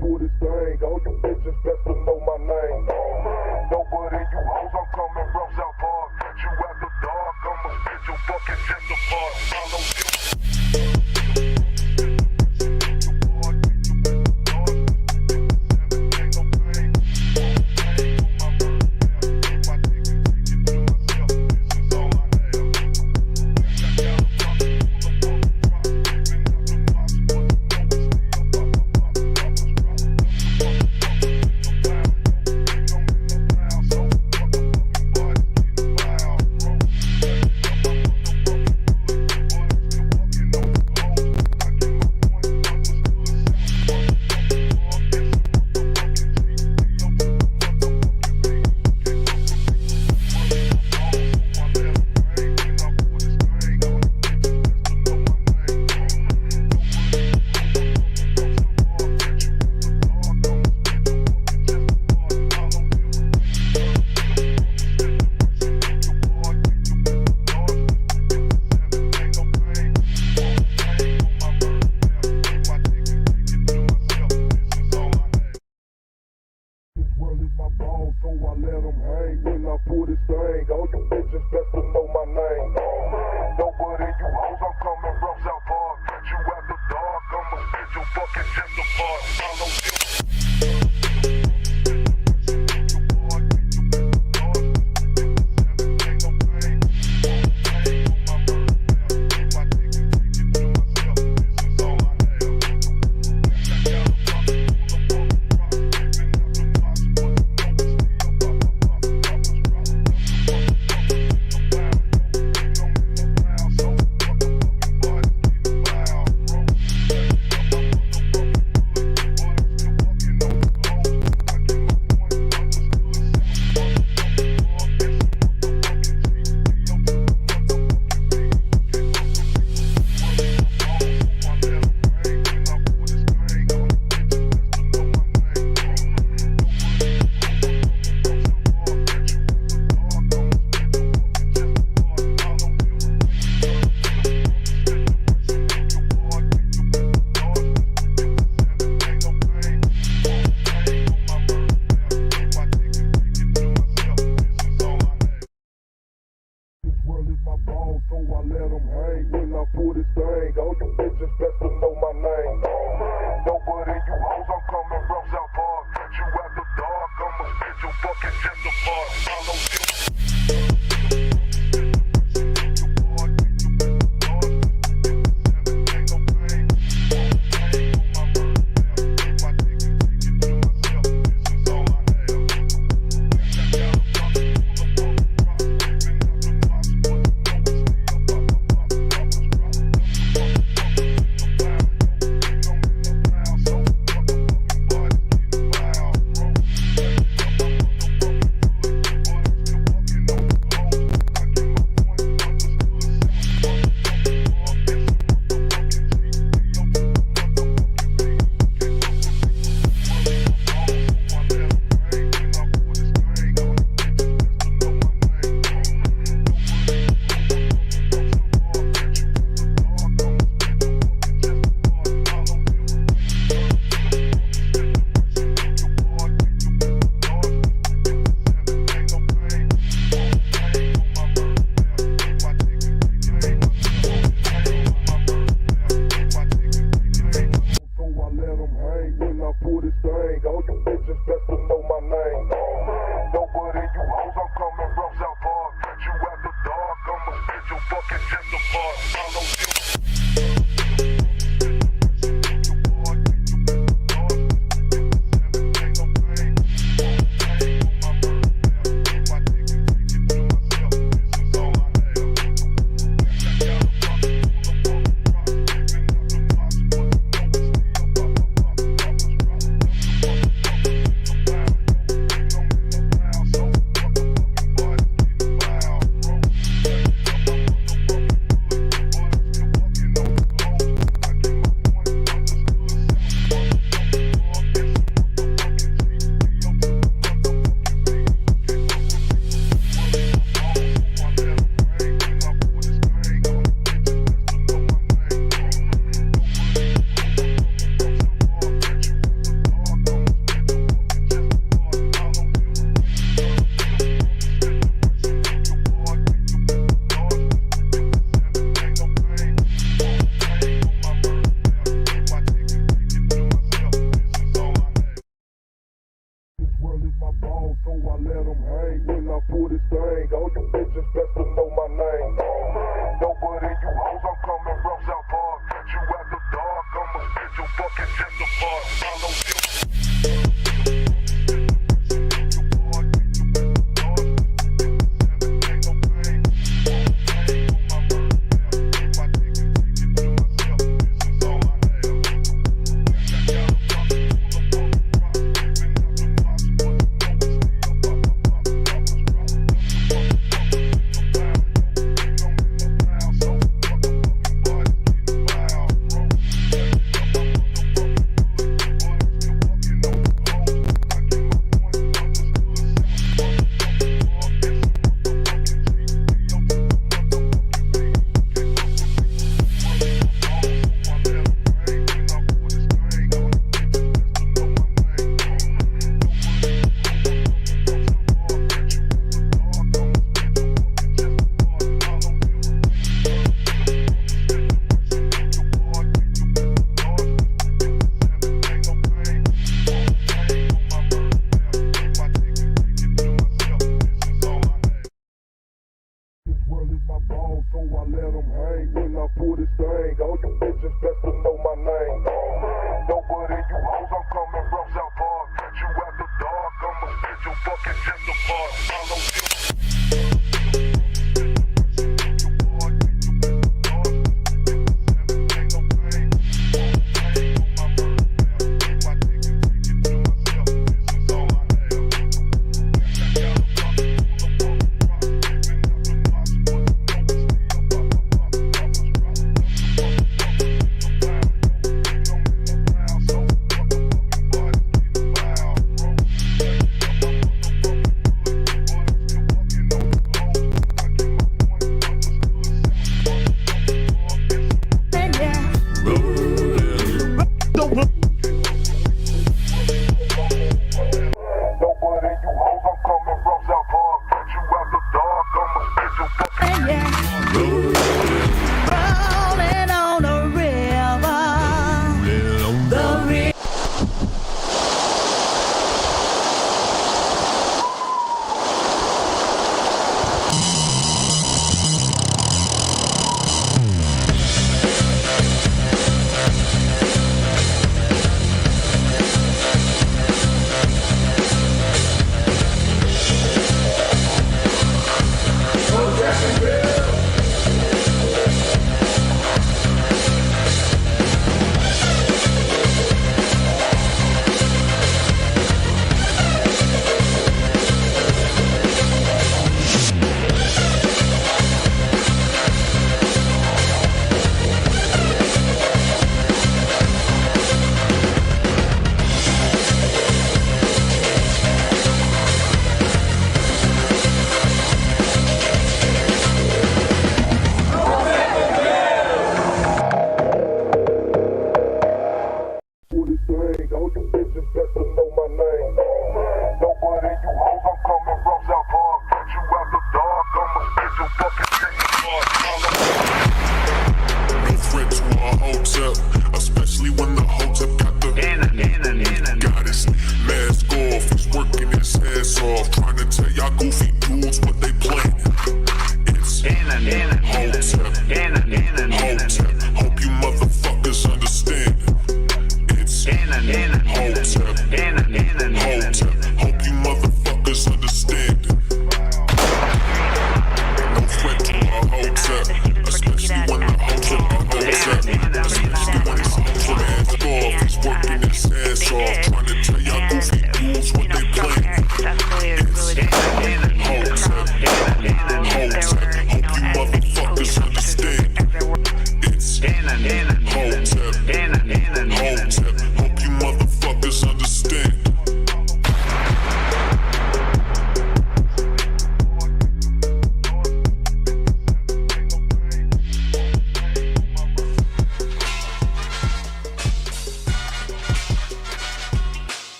pull this thing. All you bitches best to know my name. Nobody you hoes, I'm coming from South Park. Catch you after dark, I'ma spit your fucking chest apart. Follow you.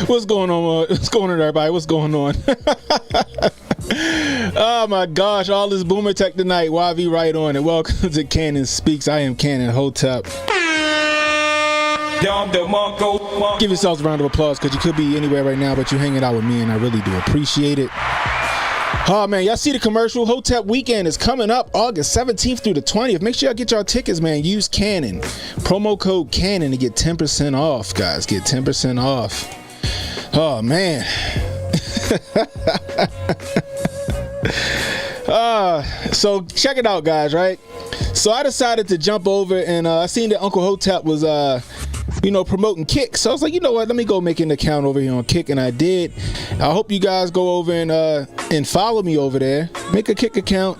What's going on? What's going on, everybody? What's going on? Oh my gosh, all this boomer tech tonight. YV right on it. Welcome to Cannon Speaks. I am CannonHotep. Give yourselves a round of applause because you could be anywhere right now, but you're hanging out with me, and I really do appreciate it. Oh man, y'all see the commercial? Hotep weekend is coming up August 17th through the 20th. Make sure y'all get y'all tickets, man. Use Cannon. Promo code Cannon to get 10% off, guys. Get 10% off. Oh man. So check it out, guys, right? So I decided to jump over and I seen that Uncle Hotep was promoting Kick. So I was like, you know what, let me go make an account over here on Kick, and I did. I hope you guys go over and follow me over there. Make a Kick account.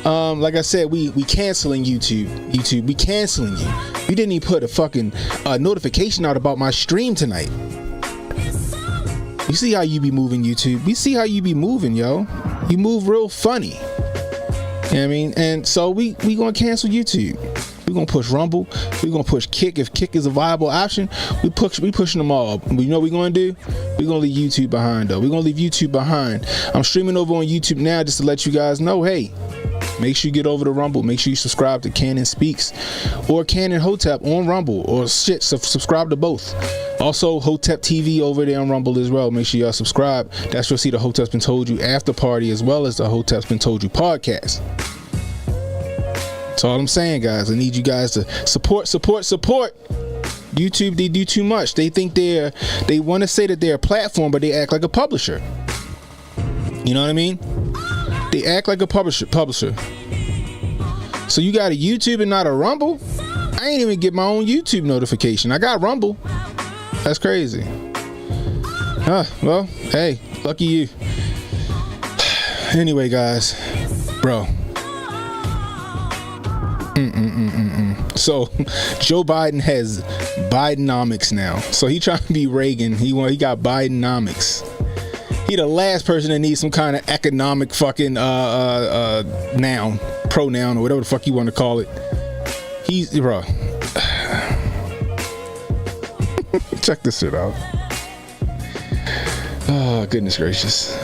Like I said, we canceling YouTube, we canceling you. You didn't even put a fucking notification out about my stream tonight. You see how you be moving, YouTube? We see how you be moving, yo. You move real funny. You know what I mean? And so we gonna cancel YouTube. We're gonna push Rumble. We're gonna push Kick. If Kick is a viable option, we pushing them all. You know what we're gonna do? We're gonna leave YouTube behind, though. We're gonna leave YouTube behind. I'm streaming over on YouTube now just to let you guys know, hey, make sure you get over to Rumble. Make sure you subscribe to Cannon Speaks or CannonHotep on Rumble, or subscribe to both. Also, Hotep TV over there on Rumble as well. Make sure y'all subscribe. That's where you'll see the Hotep's Been Told You after party, as well as the Hotep's Been Told You podcast. That's all I'm saying, guys. I need you guys to support. YouTube, they do too much. They think they want to say that they're a platform, but they act like a publisher. You know what I mean? They act like a publisher. So you got a YouTube and not a Rumble? I ain't even get my own YouTube notification. I got Rumble. That's crazy. Well, hey, lucky you. Anyway, guys, bro. So Joe Biden has Bidenomics now. So he trying to be Reagan. He got Bidenomics. He the last person that needs some kind of economic fucking noun, pronoun, or whatever the fuck you want to call it. He's, bro. Check this shit out. Oh, goodness gracious.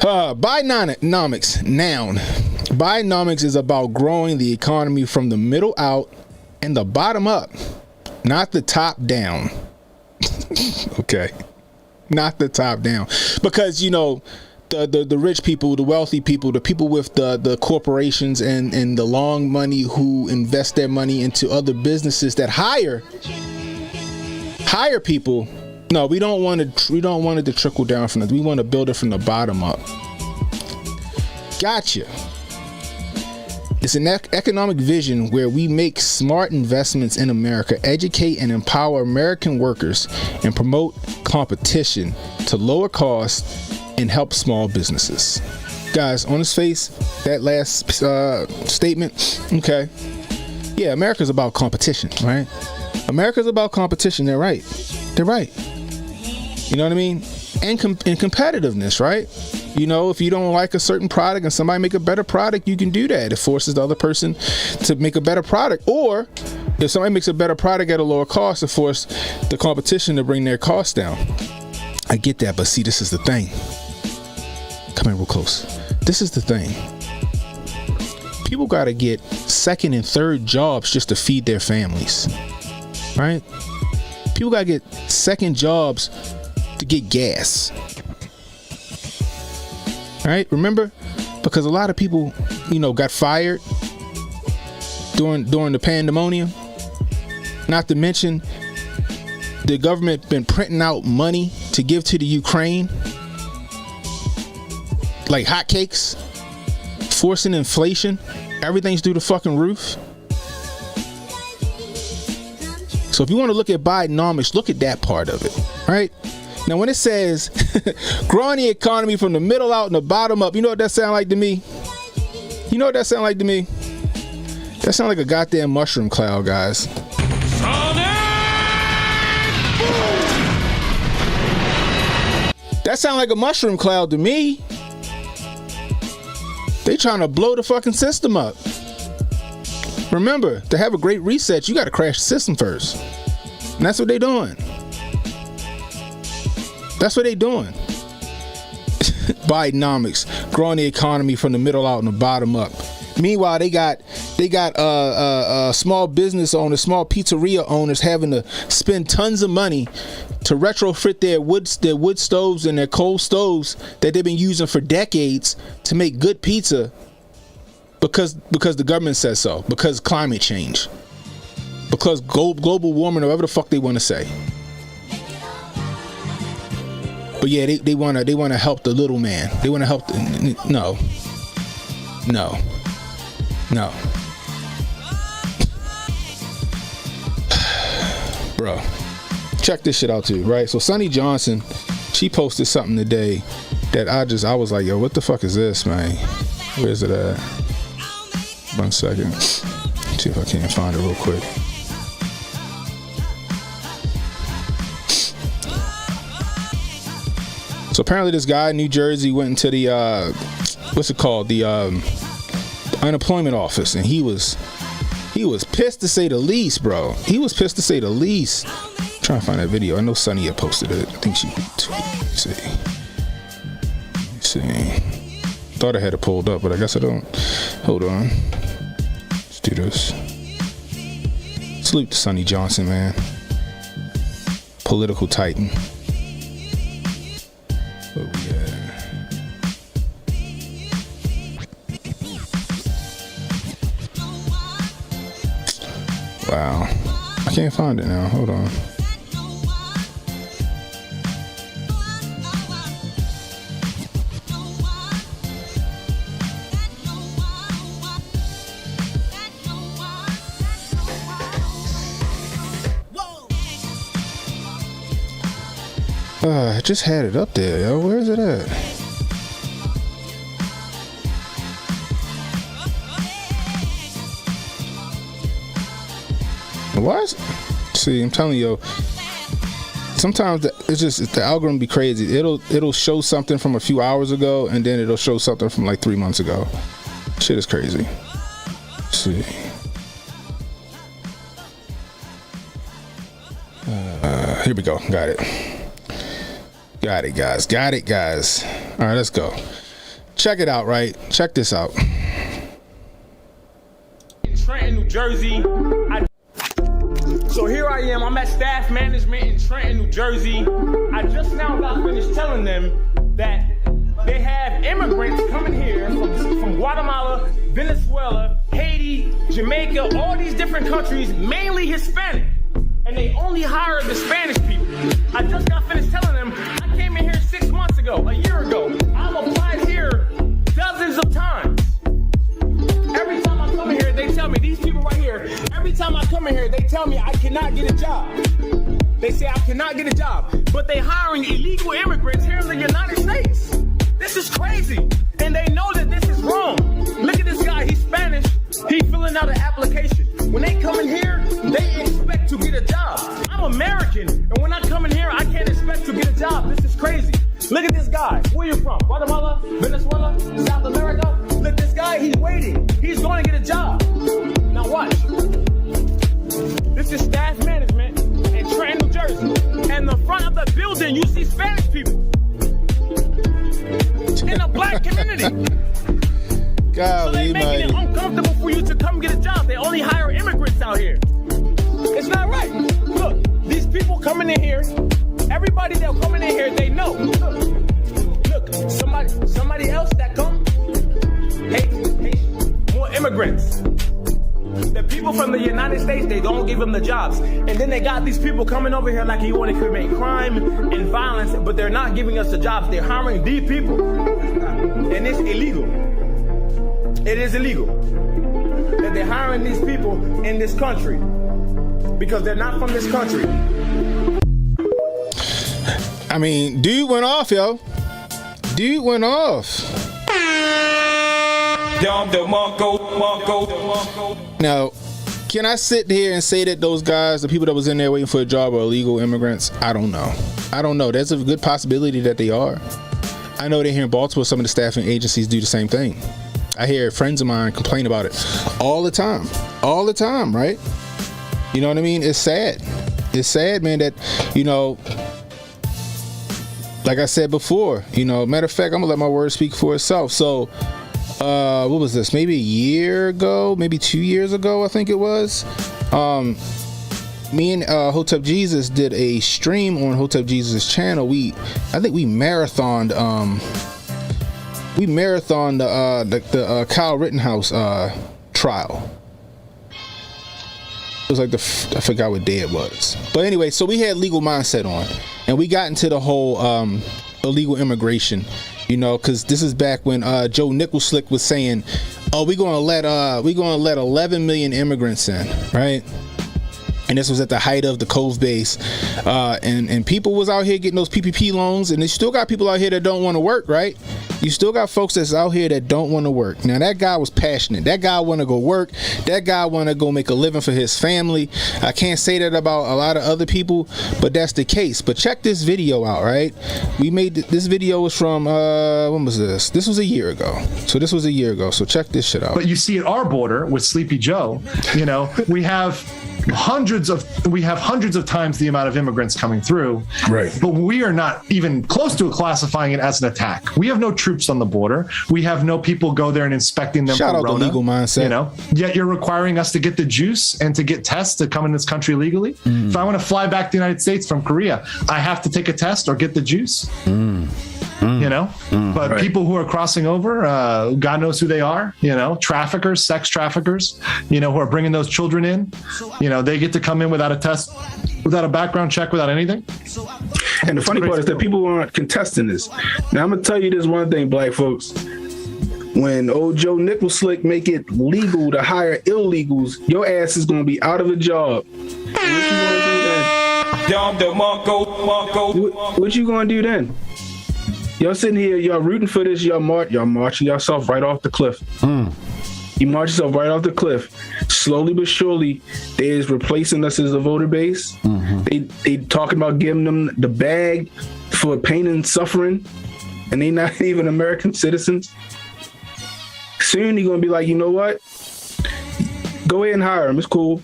Bidenomics, noun. Bidenomics is about growing the economy from the middle out and the bottom up, not the top down. Okay. Not the top down. Because, you know, the rich people, the wealthy people, the people with the corporations and the long money who invest their money into other businesses that hire people. No, we don't want it to trickle down from we want to build it from the bottom up. Gotcha. It's an economic vision where we make smart investments in America, educate and empower American workers, and promote competition to lower costs and help small businesses. Guys, on his face, that last statement, okay. Yeah, America's about competition, right? America's about competition. They're right. You know what I mean? And competitiveness, right? You know, if you don't like a certain product and somebody make a better product, you can do that. It forces the other person to make a better product. Or if somebody makes a better product at a lower cost, it forces the competition to bring their costs down. I get that, but see, this is the thing. Come here real close. This is the thing. People got to get second and third jobs just to feed their families, right? People got to get second jobs to get gas. Right? Remember? Because a lot of people, you know, got fired during the pandemonium. Not to mention the government been printing out money to give to the Ukraine like hotcakes, forcing inflation. Everything's through the fucking roof. So if you want to look at Bidenomics, look at that part of it, right? Now, when it says growing the economy from the middle out and the bottom up, you know what that sound like to me? That sound like a goddamn mushroom cloud, guys. That sound like a mushroom cloud to me. They trying to blow the fucking system up. Remember, to have a great reset, you got to crash the system first. And that's what they doing. Bidenomics, growing the economy from the middle out and the bottom up. Meanwhile, they got They got small business owners, small pizzeria owners having to spend tons of money to retrofit their wood stoves and their coal stoves that they've been using for decades to make good pizza because the government says so, because climate change, because global warming, or whatever the fuck they want to say. But yeah, they want to help the little man. They want to help no. Bro, check this shit out too, right? So Sonny Johnson, she posted something today that I was like, yo, what the fuck is this, man? Where is it at? 1 second. See if I can't find it real quick. So apparently this guy in New Jersey went into the what's it called, the unemployment office, and he was pissed to say the least, bro. He was pissed to say the least. I'm trying to find that video. I know Sonny had posted it. I think she tweeted. Let's see. Thought I had it pulled up, but I guess I don't. Hold on. Let's do this. Salute to Sonny Johnson, man. Political titan. Oh yeah. Wow. I can't find it now. Hold on. I just had it up there, yo. Where is it at? What? See, I'm telling you, sometimes it's just the algorithm be crazy. It'll show something from a few hours ago, and then it'll show something from like 3 months ago. Shit is crazy. Let's see. Here we go. Got it. Got it, guys. All right, let's go. Check it out, right? Check this out. In Trenton, New Jersey. So here I am. I'm at staff management in Trenton, New Jersey. I just now got finished telling them that they have immigrants coming here from Guatemala, Venezuela, Haiti, Jamaica, all these different countries, mainly Hispanic. And they only hire the Spanish people. I just got finished telling them I came in here 6 months ago, a year ago. I've applied here dozens of times. Every time I come in here, they tell me, these people right here, every time I come in here, they tell me I cannot get a job. They say I cannot get a job, but they hiring illegal immigrants here in the United States. This is crazy. And they know that this is wrong. Look at this guy, he's Spanish. He's filling out an application. When they come in here, they expect to get a job. I'm American, and when I come in here, I can't expect to get a job. This is crazy. Look at this guy. Where you from? Guatemala? Venezuela? South America? Look, this guy, he's waiting. He's going to get a job. Now watch. This is staff management in Trenton, New Jersey. And the front of the building, you see Spanish people. In the black community. God, so they making it uncomfortable for you to come get a job. They only hire immigrants out here. It's not right. Look, these people coming in here, everybody that coming in here, they know. Look, somebody else that come, hey, more immigrants. The people from the United States, they don't give them the jobs. And then they got these people coming over here like you want to commit crime and violence, but they're not giving us the jobs. They're hiring these people. And it's illegal. It is illegal that they're hiring these people in this country because they're not from this country. I mean, dude went off, yo. Dude went off. Now, can I sit here and say that those guys, the people that was in there waiting for a job, are illegal immigrants? I don't know. There's a good possibility that they are. I know that here in Baltimore, some of the staffing agencies do the same thing. I hear friends of mine complain about it all the time, right? You know what I mean? It's sad. It's sad, man, that, you know, like I said before, you know, matter of fact, I'm gonna let my word speak for itself. So what was this? Maybe a year ago, maybe 2 years ago, I think it was. Me and Hotep Jesus did a stream on Hotep Jesus' channel. I think we marathoned the Kyle Rittenhouse trial. It was like I forgot what day it was. But anyway, so we had Legal Mindset on, and we got into the whole illegal immigration, you know, because this is back when Joe Nicholslick was saying, oh, we're gonna let 11 million immigrants in, right? And this was at the height of the Cove base, and people was out here getting those PPP loans, and they still got people out here that don't want to work, right? You still got folks that's out here that don't want to work. Now that guy was passionate. That guy want to go work. That guy want to go make a living for his family. I can't say that about a lot of other people, but that's the case. But check this video out, right? We made this video was from when was this? This was a year ago. So this was a year ago. So check this shit out. But you see at our border with Sleepy Joe, you know, we have hundreds of times the amount of immigrants coming through, right? But we are not even close to classifying it as an attack. We have no troops on the border. We have no people go there and inspecting them. Shout out to Legal Mindset. You know, yet you're requiring us to get the juice and to get tests to come in this country legally. If I want to fly back to the United States from Korea, I have to take a test or get the juice. You know, but people who are crossing over, God knows who they are, you know, traffickers, sex traffickers, you know, who are bringing those children in, you know, they get to come in without a test, without a background check, without anything. And the funny part is that people aren't contesting this. Now, I'm going to tell you this one thing, black folks. When old Joe Nicholslick make it legal to hire illegals, your ass is going to be out of a job. What you going to do then? Y'all sitting here, y'all rooting for this, y'all marching yourself right off the cliff. You march yourself right off the cliff. Slowly but surely, they is replacing us as a voter base. They talking about giving them the bag for pain and suffering, and they not even American citizens. Soon you're gonna be like, you know what? Go ahead and hire them. It's cool.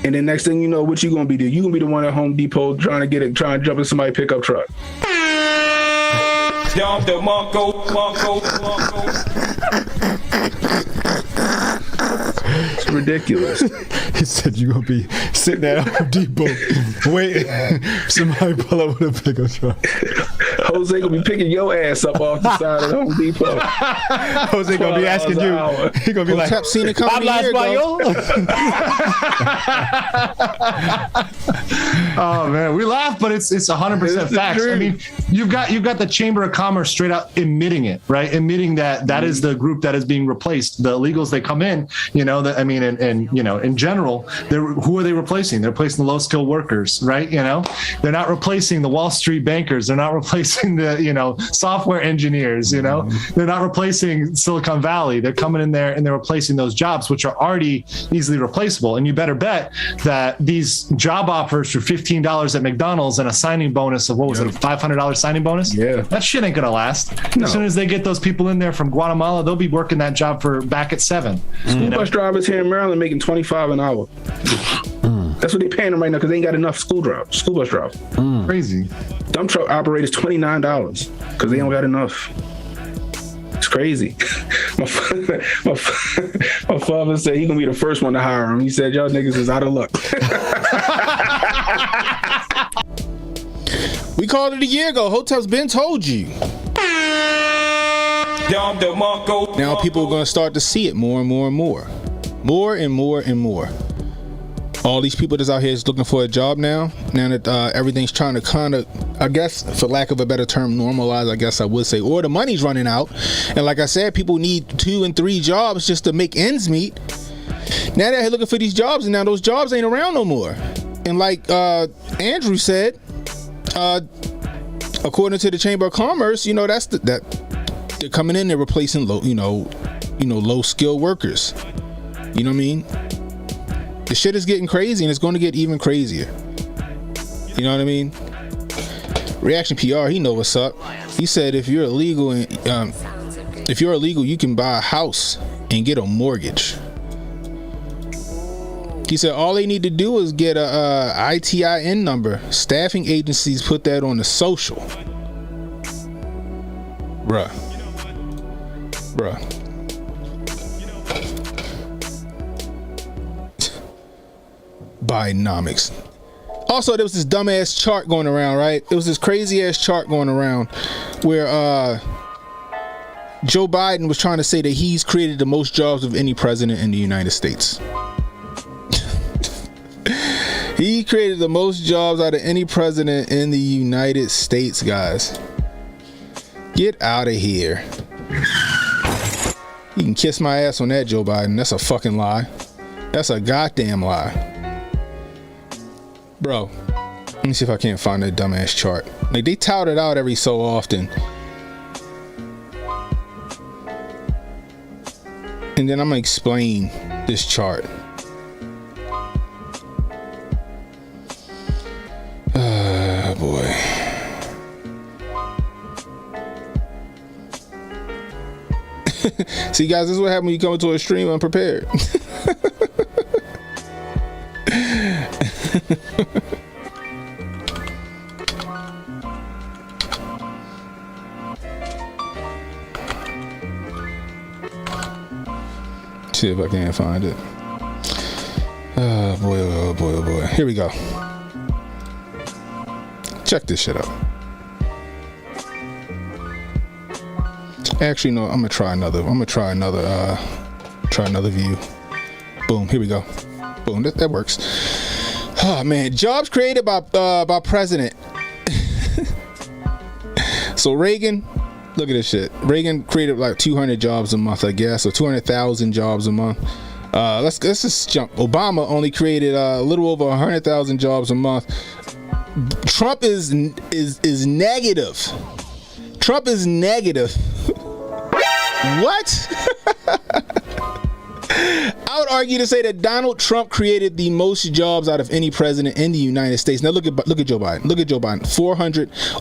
And then next thing you know, what you gonna be doing? You gonna be the one at Home Depot trying to jump in somebody's pickup truck. It's ridiculous. He said you're gonna be sitting at Home Depot waiting somebody pull up with a pickup truck. Jose gonna be picking your ass up off the side of Home Depot. Jose gonna be asking you. He gonna be like, Hotep seen it coming a year ago. Oh man, we laugh, but it's 100% facts. I mean, you've got the Chamber of Commerce straight out admitting it, right? Admitting that is the group that is being replaced. The illegals, they come in, you know, that I mean, and you know, in general, who are they replacing? They're replacing the low skilled workers, right? You know, they're not replacing the Wall Street bankers. They're not replacing the, you know, software engineers, you know, they're not replacing Silicon Valley. They're coming in there and they're replacing those jobs, which are already easily replaceable. And you better bet that these job offers for $15 at McDonald's and a signing bonus of, what was it, a $500 signing bonus? Yeah. That shit ain't gonna last. No. As soon as they get those people in there from Guatemala, they'll be working that job for back at 7. School bus drivers here in Maryland making $25 an hour. That's what they're paying them right now because they ain't got enough school bus drivers. Crazy. Dump truck operators $29 because they don't got enough. It's crazy. My father said he gonna be the first one to hire him. He said, y'all niggas is out of luck. We called it a year ago. Hotep's been told you. Now people are going to start to see it more and more and more. More and more and more. All these people that's out here is looking for a job now that everything's trying to kind of, I guess, for lack of a better term, normalize, I guess I would say, or the money's running out. And like I said, people need 2 and 3 jobs just to make ends meet. Now they're looking for these jobs, and now those jobs ain't around no more. And like Andrew said, according to the Chamber of Commerce, you know, that they're coming in, they're replacing low skilled workers. You know what I mean? The shit is getting crazy, and it's going to get even crazier. You know what I mean? Reaction PR, he know what's up. He said if you're illegal, you can buy a house and get a mortgage. He said all they need to do is get a ITIN number. Staffing agencies put that on the social. Bruh. Bruh. Bidenomics. Also, there was this dumbass chart going around, right? It was this crazy ass chart going around where Joe Biden was trying to say that he's created the most jobs of any president in the United States. He created the most jobs out of any president in the United States, guys. Get out of here. You can kiss my ass on that, Joe Biden. That's a fucking lie. That's a goddamn lie. Bro, let me see if I can't find that dumbass chart. Like, they tout it out every so often. And then I'm gonna explain this chart. Boy. See, guys, this is what happens when you come into a stream unprepared. See if I can find it. Oh boy, oh boy, oh boy. Here we go. Check this shit out. Actually, no, I'm gonna try another view. Boom, here we go. Boom, that works. Oh man, jobs created by president. So Reagan, look at this shit. Reagan created like 200 jobs a month, I guess, or 200,000 jobs a month. Let's just jump. Obama only created a little over 100,000 jobs a month. Trump is negative. Trump is negative. What? I would argue to say that Donald Trump created the most jobs out of any president in the United States. Now look at Joe Biden. Look at Joe Biden.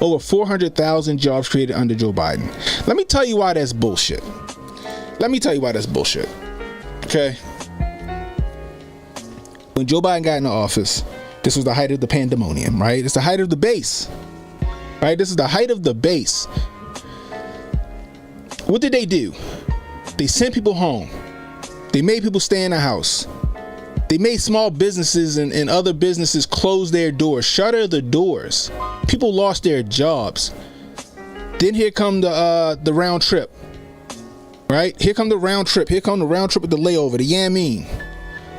Over 400,000 jobs created under Joe Biden. Let me tell you why that's bullshit. Okay. When Joe Biden got into office, this was the height of the pandemonium, right? It's the height of the base, right? This is the height of the base. What did they do? They sent people home. They made people stay in the house. They made small businesses and other businesses close their doors, shutter the doors. People lost their jobs. Then here come the round trip, right? Here come the round trip. Here come the round trip with the layover, the yamming,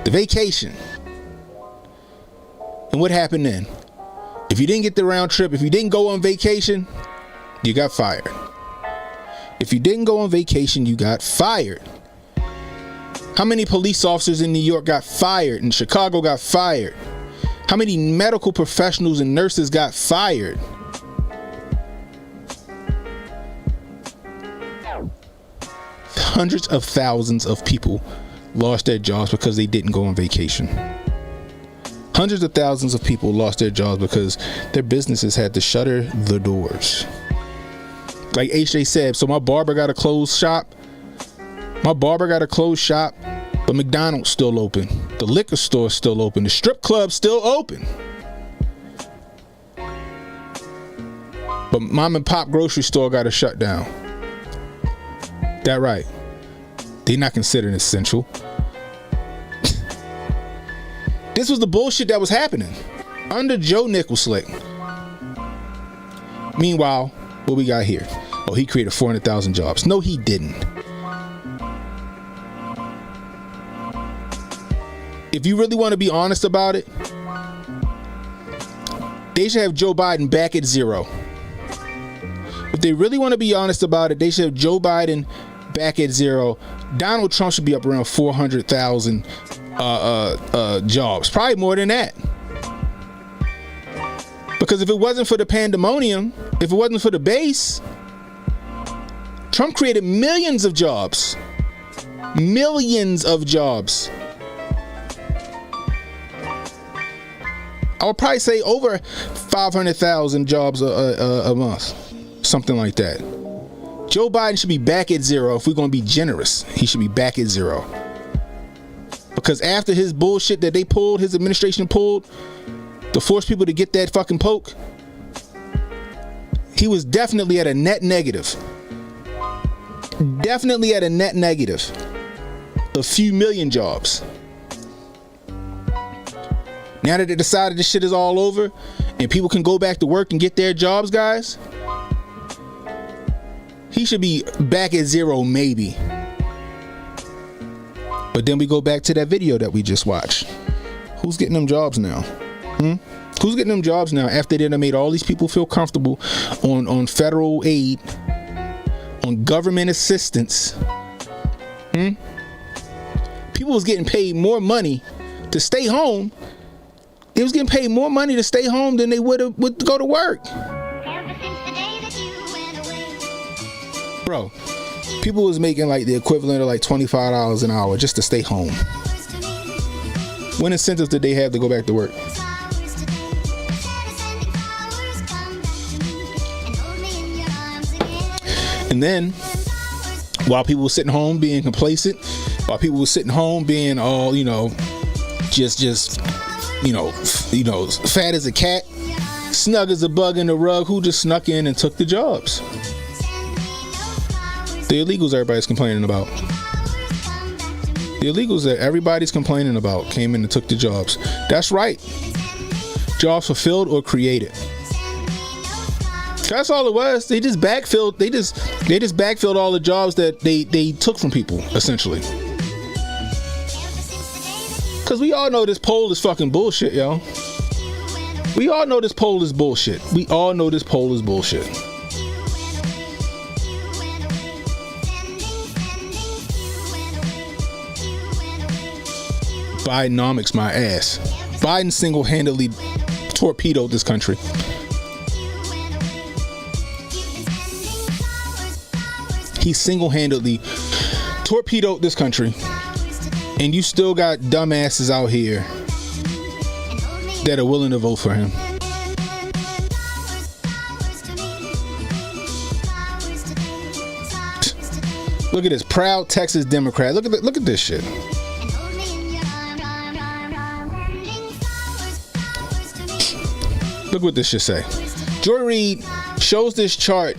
the vacation. And what happened then? If you didn't get the round trip, if you didn't go on vacation, you got fired. If you didn't go on vacation, you got fired. How many police officers in New York got fired? In Chicago got fired? How many medical professionals and nurses got fired? Hundreds of thousands of people lost their jobs because they didn't go on vacation. Hundreds of thousands of people lost their jobs because their businesses had to shutter the doors. Like HJ said, so my barber got a closed shop. But McDonald's still open. The liquor store is still open. The strip club's still open. But mom and pop grocery store got to shut down. That right. They're not considered essential. This was the bullshit that was happening under Joe Nicholslick. Meanwhile, what we got here? Oh, he created 400,000 jobs. No, he didn't. If you really want to be honest about it, they should have Joe Biden back at zero. If they really want to be honest about it, they should have Joe Biden back at zero. Donald Trump should be up around 400,000 jobs, probably more than that. Because if it wasn't for the pandemonium, if it wasn't for the base, Trump created millions of jobs. Millions of jobs. I would probably say over 500,000 jobs a month. Something like that. Joe Biden should be back at zero. If we're going to be generous, he should be back at zero. Because after his bullshit that they pulled, his administration pulled, to force people to get that fucking poke, he was definitely at a net negative. definitely at a net negative. A few million jobs. Now that they decided this shit is all over and people can go back to work and get their jobs, guys, he should be back at zero, maybe. But then we go back to that video that we just watched. Who's getting them jobs now? Who's getting them jobs now after they done made all these people feel comfortable on federal aid, on government assistance? People was getting paid more money to stay home. They was getting paid more money to stay home than they would go to work. Bro, people was making like the equivalent of like $25 an hour just to stay home. What incentives did they have to go back to work? And then, while people were sitting home being complacent, while people were sitting home being all, just fat as a cat, snug as a bug in the rug, who just snuck in and took the jobs? The illegals everybody's complaining about. The illegals that everybody's complaining about came in and took the jobs. That's right. Jobs fulfilled or created. That's all it was. They just backfilled. They just backfilled all the jobs that they took from people, essentially. Cause we all know this poll is fucking bullshit, yo. We all know this poll is bullshit. We all know this poll is bullshit. Bidenomics my ass. Biden single-handedly torpedoed this country. He single-handedly torpedoed this country. And you still got dumbasses out here that are willing to vote for him. Look at this proud Texas Democrat. Look at this shit. Look what this should say. Joy Reid shows this chart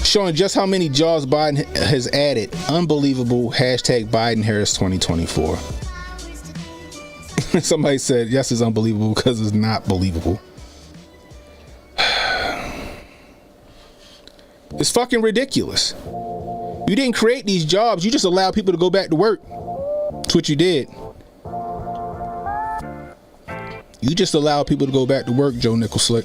showing just how many jobs Biden has added. Unbelievable. Hashtag Biden Harris 2024. Somebody said, yes, it's unbelievable because it's not believable. It's fucking ridiculous. You didn't create these jobs. You just allowed people to go back to work. That's what you did. You just allow people to go back to work, Joe Nicholslick.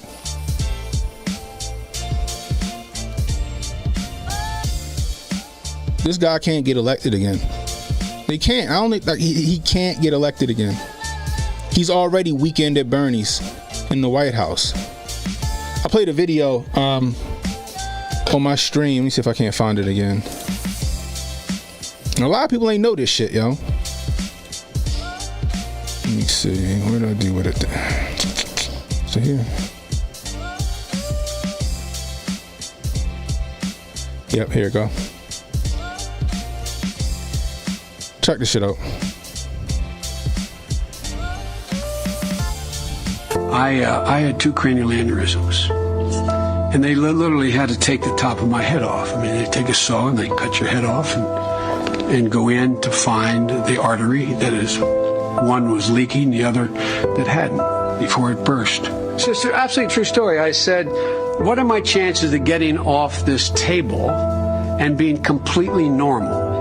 This guy can't get elected again. They can't. I don't think like he can't get elected again. He's already weekend at Bernie's in the White House. I played a video on my stream. Let me see if I can't find it again. And a lot of people ain't know this shit, yo. Let me see. What did I do with it? So here. Yep, here we go. Check this shit out. I had 2 cranial aneurysms, and they literally had to take the top of my head off. I mean, they take a saw and they cut your head off and go in to find the artery that is, one was leaking, the other that hadn't before it burst. So it's an absolutely true story. I said, what are my chances of getting off this table and being completely normal?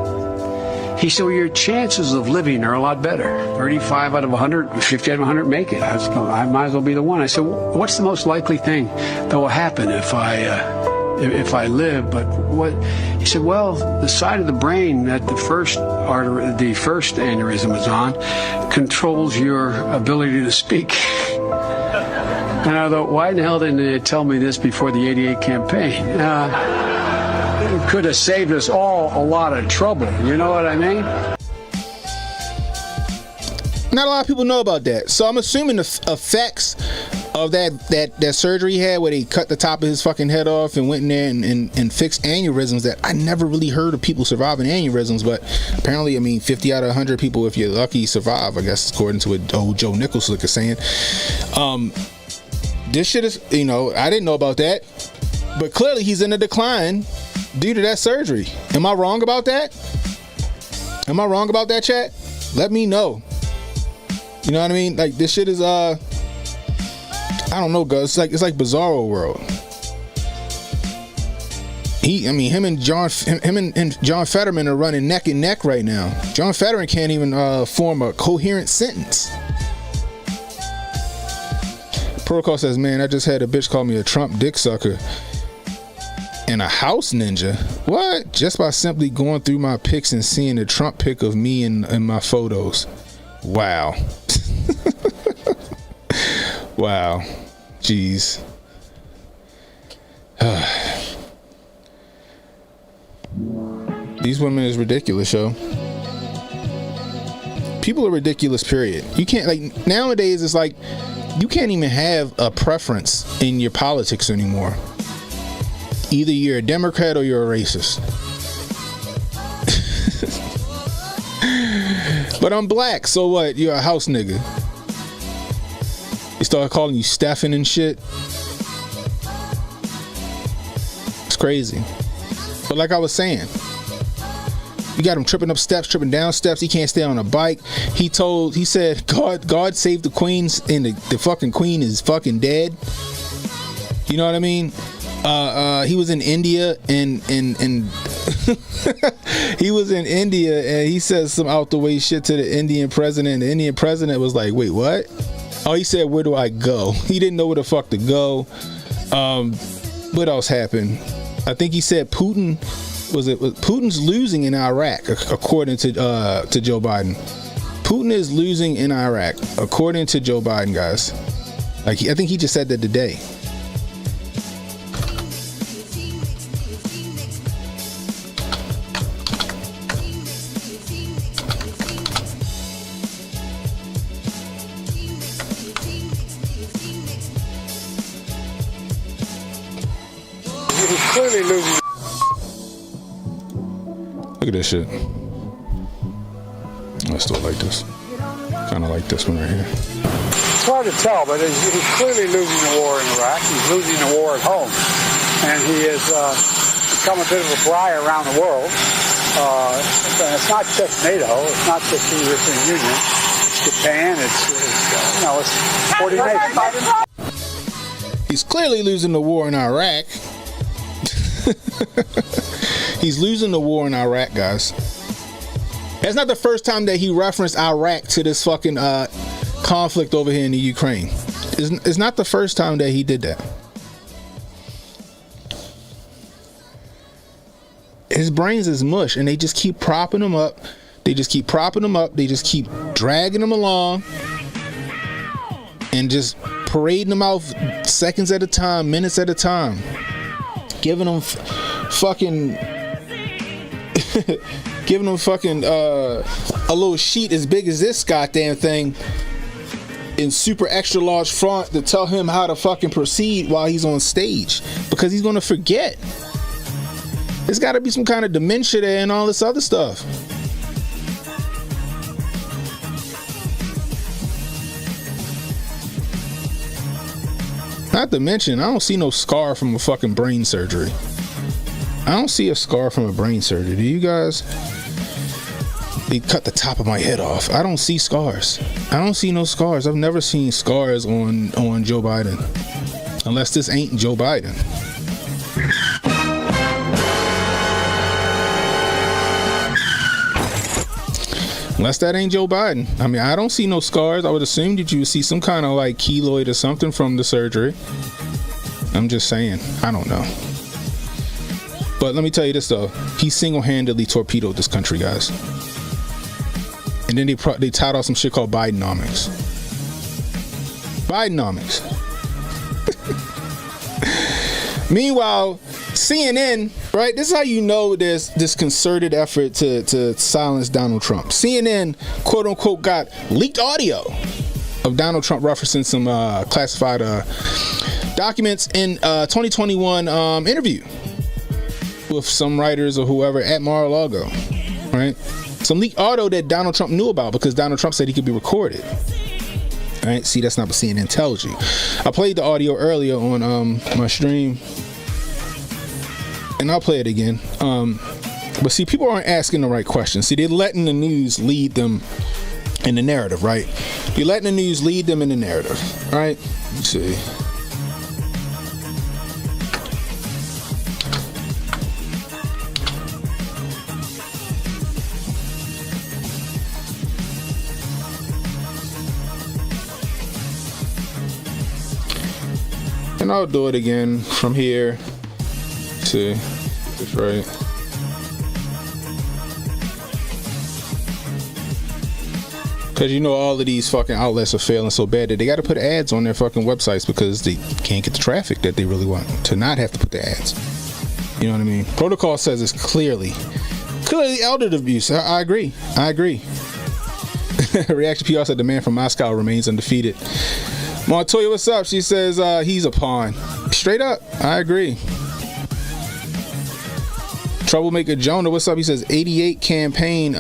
He said, well, your chances of living are a lot better. 35 out of 100, 50 out of 100 make it. I might as well be the one. I said, well, what's the most likely thing that will happen if I live? But what? He said, well, the side of the brain that the first aneurysm was on controls your ability to speak. And I thought, why the hell didn't they tell me this before the 88 campaign? It could have saved us all a lot of trouble. You know what I mean? Not a lot of people know about that. So I'm assuming the effects of that surgery he had where they cut the top of his fucking head off and went in there and fixed aneurysms that I never really heard of people surviving aneurysms, but apparently, I mean, 50 out of 100 people, if you're lucky, survive, I guess, according to what old Joe Nicholslick is saying. This shit is, I didn't know about that. But clearly he's in a decline due to that surgery. Am I wrong about that? Am I wrong about that, chat? Let me know. You know what I mean? Like, this shit is I don't know, guys. It's like Bizarro World. Him and John Fetterman are running neck and neck right now. John Fetterman can't even form a coherent sentence. Protocol says, man, I just had a bitch call me a Trump dick sucker and a house ninja. What? Just by simply going through my pics and seeing a Trump pic of me in my photos. Wow. Wow. Jeez. These women is ridiculous, yo. People are ridiculous, period. You can't, like, nowadays it's like you can't even have a preference in your politics anymore. Either you're a Democrat or you're a racist. But I'm black, so what? You're a house nigga. They start calling you Stefan and shit. It's crazy. But like I was saying, you got him tripping up steps, tripping down steps. He can't stay on a bike. He said, God save the queens, and the fucking queen is fucking dead. You know what I mean? He was in India and he was in India and he said some out the way shit to the Indian president. The Indian president was like, wait, what? Oh, he said, where do I go? He didn't know where the fuck to go. What else happened? I think he said Putin's losing in Iraq, according to Joe Biden. Putin is losing in Iraq, according to Joe Biden, guys. Like, I think he just said that today. Clearly losing. Look at this shit. I still like this. Kind of like this one right here. It's hard to tell, but he's clearly losing the war in Iraq. He's losing the war at home. And he has become a bit of a fly around the world. It's not just NATO. It's not just the European Union. It's Japan. It's 40 nations. He's clearly losing the war in Iraq. He's losing the war in Iraq, guys. That's not the first time that he referenced Iraq to this fucking conflict over here in the Ukraine. It's not the first time that he did that. His brains is mush, and they just keep propping him up. They just keep propping him up. They just keep dragging him along and just parading him out seconds at a time, minutes at a time. Giving them fucking a little sheet as big as this goddamn thing in super extra large font to tell him how to fucking proceed while he's on stage, because he's gonna forget. There's got to be some kind of dementia there and all this other stuff. Not to mention, I don't see no scar from a fucking brain surgery. I don't see a scar from a brain surgery. Do you guys? They cut the top of my head off. I don't see scars. I don't see no scars. I've never seen scars on Joe Biden. Unless this ain't Joe Biden. Unless that ain't Joe Biden. I mean, I don't see no scars. I would assume that you would see some kind of like keloid or something from the surgery. I'm just saying. I don't know. But let me tell you this though. He single-handedly torpedoed this country, guys. And then they tied off some shit called Bidenomics. Bidenomics. Meanwhile, CNN, right? This is how you know there's this concerted effort to silence Donald Trump. CNN, quote unquote, got leaked audio of Donald Trump referencing some classified documents in 2021 interview with some writers or whoever at Mar-a-Lago, right? Some leaked audio that Donald Trump knew about because Donald Trump said he could be recorded. All right, see, that's not what CNN tells you. I played the audio earlier on my stream. and I'll play it again. But see, people aren't asking the right questions. See, they're letting the news lead them in the narrative, right? You're letting the news lead them in the narrative, right? Let's see. And I'll do it again from here. Let's see. That's right. Because you know all of these fucking outlets are failing so bad that they got to put ads on their fucking websites because they can't get the traffic that they really want to not have to put the ads. You know what I mean? Protocol says it's clearly elder abuse. I agree. Reaction PR said the man from Moscow remains undefeated. Montoya, what's up? She says he's a pawn. Straight up, I agree. Troublemaker Jonah, what's up? He says 88 campaign.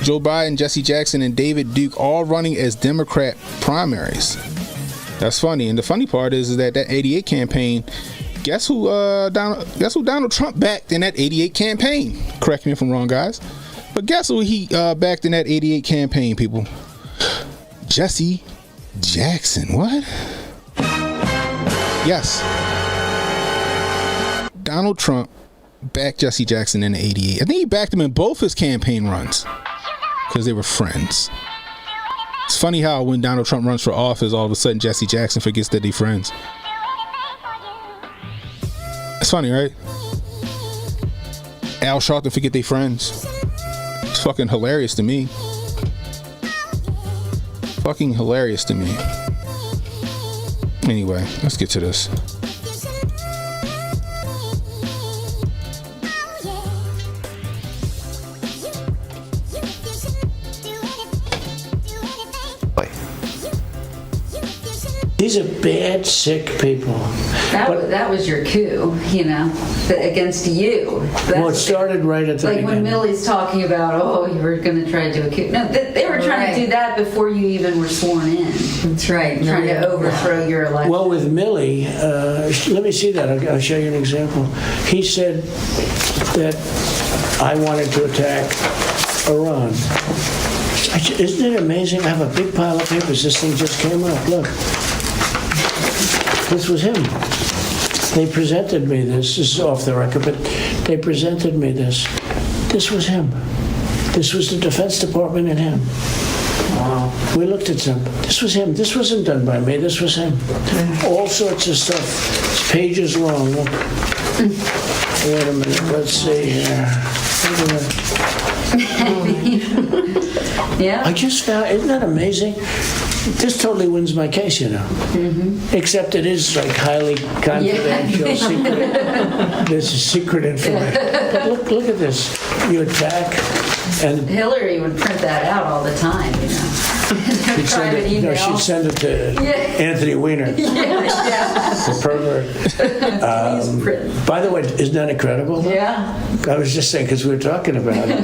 Joe Biden, Jesse Jackson, and David Duke all running as Democrat primaries. That's funny. And the funny part is that 88 campaign. Guess who Donald Trump backed in that 88 campaign? Correct me if I'm wrong, guys. But guess who he backed in that 88 campaign, people? Jesse Jackson. What? Yes. Donald Trump backed Jesse Jackson in the 88. I think he backed him in both his campaign runs because they were friends. It's funny how when Donald Trump runs for office, all of a sudden Jesse Jackson forgets that they're friends. It's funny, right? Al Sharpton forget they friends. It's fucking hilarious to me. Fucking hilarious to me. Anyway, let's get to this. These are bad, sick people. That was your coup, you know, against you. Well, it started right at the beginning. Like when Millie's talking about, oh, you were going to try to do a coup. No, they were trying to do that before you even were sworn in. That's right. Trying to overthrow your election. Well, with Millie, let me see that. I'll show you an example. He said that I wanted to attack Iran. Isn't it amazing? I have a big pile of papers. This thing just came up. Look. This was him. They presented me this. This is off the record, but they presented me this. This was him. This was the Defense Department and him. Wow. We looked at them. This was him. This wasn't done by me. This was him. All sorts of stuff. It's pages long. Look. Wait a minute. Let's see here. Wait a minute. Yeah. I just found, isn't that amazing? This totally wins my case, you know. Mm-hmm. Except it is like highly confidential, secret. This is secret information. But look at this. You attack, and Hillary would print that out all the time, you know. she'd send it to Anthony Weiner. The pervert. By the way, isn't that incredible? Yeah. I was just saying, because we were talking about it,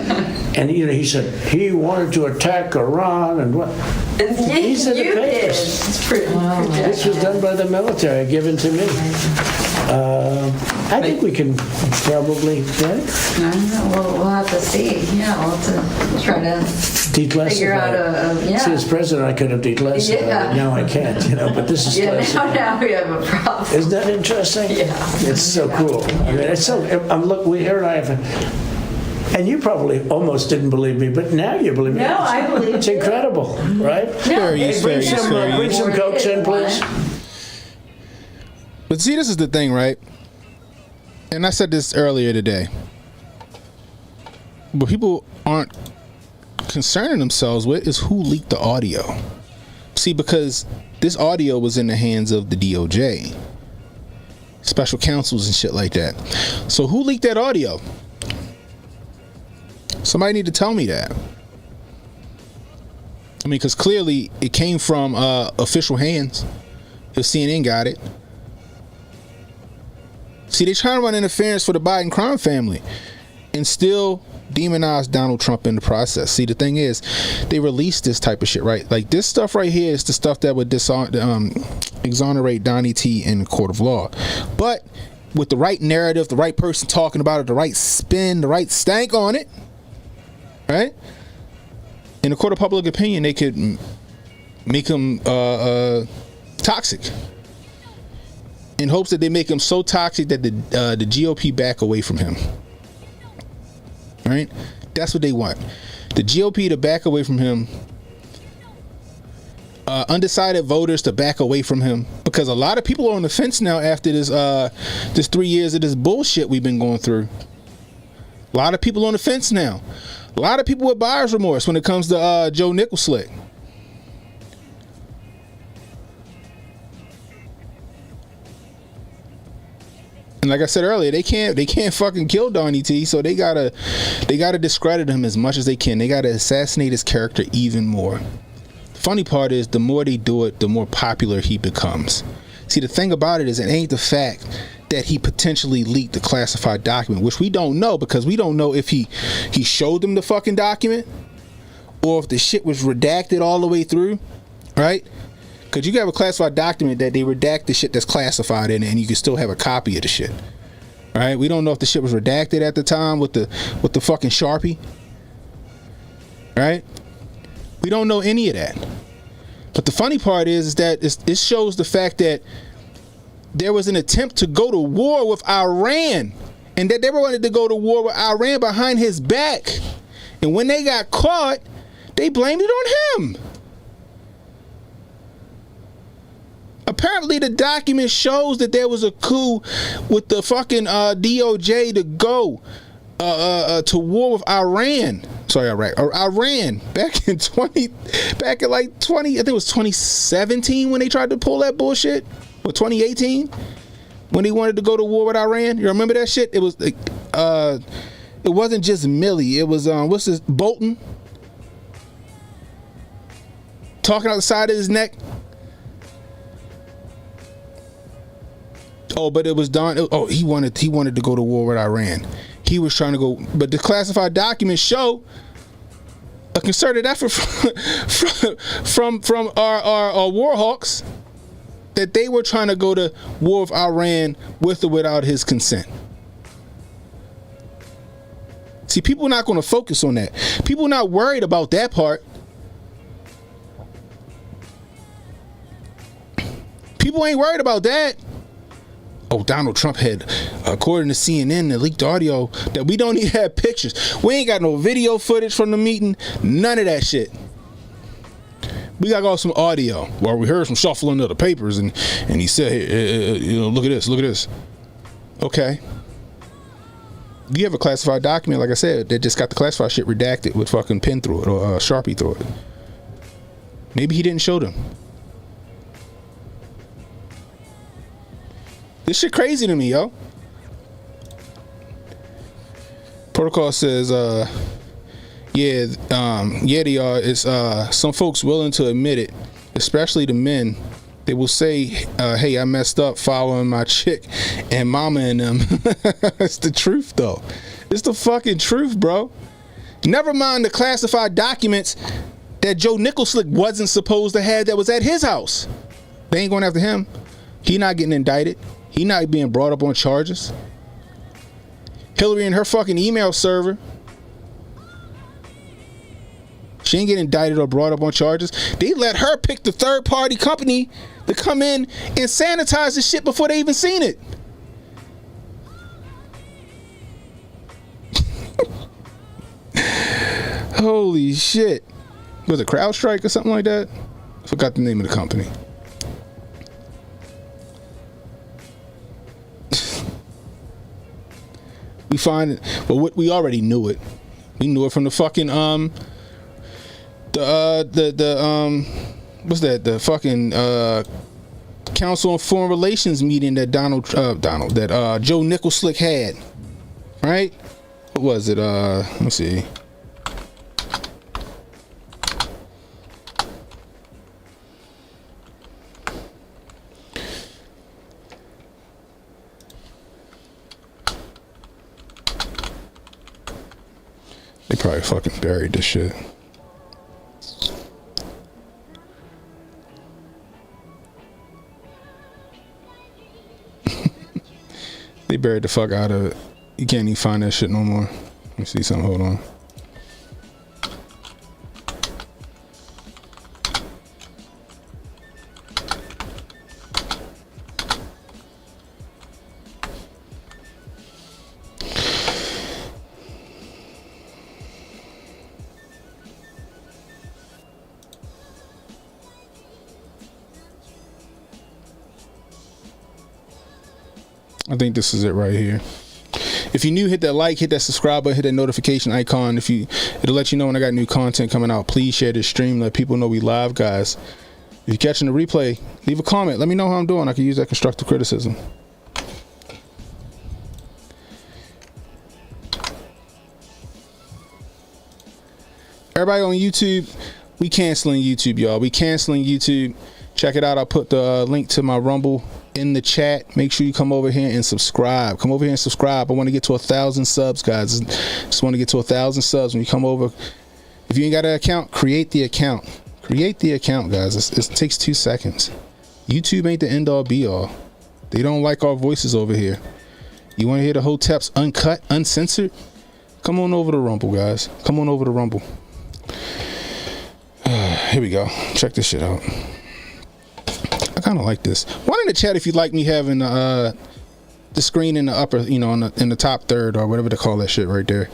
and you know, he said he wanted to attack Iran and what? These are the papers. It's pretty. This was done by the military, given to me. I think we can probably, right? I don't know. We'll have to see. Yeah, we'll have to try to figure out See, as president, I could have declassified it. Now I can't, you know, but this is classified. Now we have a problem. Isn't that interesting? Yeah. It's so cool. I mean, it's so, here and I have, and you probably almost didn't believe me, but now you believe me. No, I believe it's incredible, right? No, Bring some Cokes in, please. But see, this is the thing, right? And I said this earlier today. What people aren't concerning themselves with is who leaked the audio. See, because this audio was in the hands of the DOJ, special counsels and shit like that. So who leaked that audio? Somebody need to tell me that. I mean, because clearly it came from official hands. If CNN got it. See, they're trying to run interference for the Biden crime family and still demonize Donald Trump in the process. See, the thing is, they release this type of shit, right? Like this stuff right here is the stuff that would exonerate Donnie T in the court of law. But with the right narrative, the right person talking about it, the right spin, the right stank on it, right? In a court of public opinion, they could make him toxic, in hopes that they make him so toxic that the GOP back away from him. Right? That's what they want. The GOP to back away from him. Undecided voters to back away from him, because a lot of people are on the fence now after this 3 years of this bullshit we've been going through. A lot of people on the fence now. A lot of people with buyer's remorse when it comes to Joe Nicholslick. And like I said earlier, they can't fucking kill Donnie T, so they gotta discredit him as much as they can. They gotta assassinate his character even more. Funny part is, the more they do it, the more popular he becomes. See, the thing about it is, it ain't the fact that he potentially leaked the classified document, which we don't know, because we don't know if he showed them the fucking document or if the shit was redacted all the way through, right? Because you can have a classified document that they redact the shit that's classified in it, and you can still have a copy of the shit. All right, we don't know if the shit was redacted at the time with the fucking Sharpie. Right? We don't know any of that. But the funny part is that it shows the fact that there was an attempt to go to war with Iran, and that they wanted to go to war with Iran behind his back. And when they got caught, they blamed it on him. Apparently the document shows that there was a coup with the fucking DOJ to go to war with Iran. Sorry, Iran back in 20, I think it was 2017 when they tried to pull that bullshit, or 2018 when they wanted to go to war with Iran. You remember that shit? It was it wasn't just Milley. It was what's this, Bolton, talking out the side of his neck. Oh, but it was Don. Oh, he wanted to go to war with Iran. He was trying to go, but the classified documents show a concerted effort from our war hawks that they were trying to go to war with Iran with or without his consent. See, people are not going to focus on that. People are not worried about that part. People ain't worried about that. Oh, Donald Trump had, according to CNN, the leaked audio that we don't even have pictures. We ain't got no video footage from the meeting. None of that shit. We got some audio where we heard some shuffling of the papers, and he said, hey, look at this. Okay. You have a classified document, like I said, that just got the classified shit redacted with fucking pen through it or Sharpie through it. Maybe he didn't show them. This shit crazy to me, yo. Protocol says, they are. It's some folks willing to admit it, especially the men. They will say, hey, I messed up following my chick and mama and them. It's the truth, though. It's the fucking truth, bro. Never mind the classified documents that Joe Nicholslick wasn't supposed to have that was at his house. They ain't going after him. He not getting indicted. He not being brought up on charges. Hillary and her fucking email server. She ain't getting indicted or brought up on charges. They let her pick the third party company to come in and sanitize the shit before they even seen it. Holy shit. Was it CrowdStrike or something like that? I forgot the name of the company. We find it, but we already knew it. We knew it from the fucking what's that? The fucking Council on Foreign Relations meeting that Joe Nicholslick had. Right? What was it? Let me see. They probably fucking buried this shit. They buried the fuck out of it. You can't even find that shit no more. Let me see something. Hold on. I think this is it right here. If you're new, hit that like, hit that subscribe button, hit that notification icon. It'll let you know when I got new content coming out. Please share this stream. Let people know we live, guys. If you're catching the replay, leave a comment. Let me know how I'm doing. I can use that constructive criticism. Everybody on YouTube, we canceling YouTube, y'all. We canceling YouTube. Check it out. I'll put the link to my Rumble in the chat. Make sure you come over here and subscribe. Come over here and subscribe. I want to get to 1,000 subs, guys. Just want to get to 1,000 subs. When you come over, if you ain't got an account, create the account. Create the account, guys. It takes 2 seconds. YouTube ain't the end all be all. They don't like our voices over here. You want to hear the Hoteps uncut, uncensored? Come on over to Rumble, guys. Come on over to Rumble. Here we go. Check this shit out. I kind of like this. One in the chat if you like me having the screen in the upper, you know, in the top third or whatever they call that shit right there.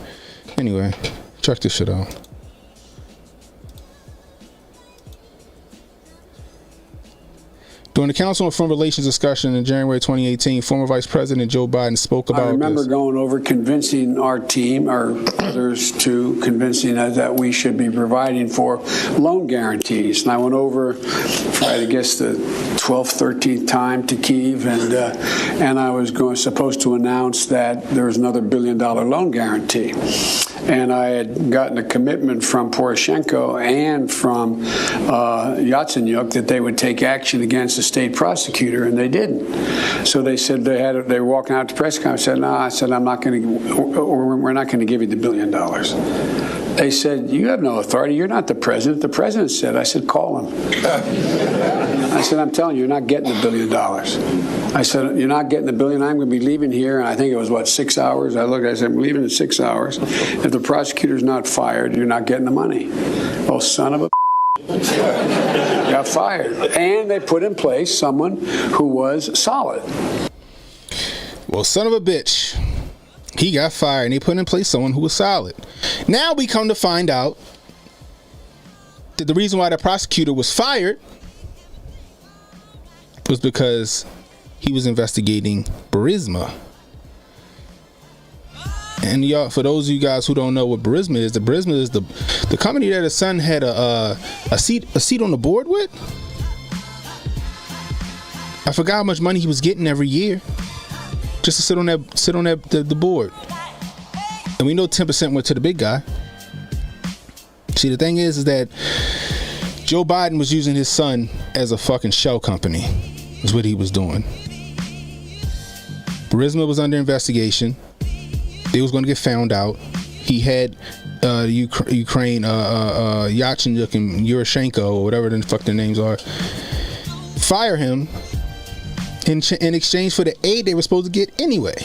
Anyway, check this shit out. During the Council on Foreign Relations discussion in January 2018, former Vice President Joe Biden spoke about this. I remember going over convincing our team, or others, to convincing us that we should be providing for loan guarantees. And I went over for, I guess, the 12th, 13th time to Kyiv, and I was supposed to announce that there was another $1 billion loan guarantee. And I had gotten a commitment from Poroshenko and from Yatsenyuk that they would take action against the state prosecutor, and they didn't. So they said they were walking out to press conference. I said, no, I said, I'm not going to, we're not going to give you the $1 billion. They said, you have no authority. You're not the president. The president said. I said, call him. I said, I'm telling you, you're not getting the $1 billion. I said, you're not getting the $1 billion. I'm going to be leaving here. And I think it was, 6 hours? I said, I'm leaving in 6 hours. If the prosecutor's not fired, you're not getting the money. Oh, son of a got fired. And they put in place someone who was solid. Well, son of a bitch. He got fired and they put in place someone who was solid. Now we come to find out that the reason why the prosecutor was fired was because he was investigating Burisma. And y'all, for those of you guys who don't know what Burisma is, the company that his son had a seat on the board with. I forgot how much money he was getting every year just to sit on the board. And we know 10% went to the big guy. See, the thing is that Joe Biden was using his son as a fucking shell company. Is what he was doing. Burisma was under investigation. They was going to get found out. He had Ukraine, Yatsenyuk and Yushchenko, or whatever the fuck their names are, fire him in exchange for the aid they were supposed to get anyway.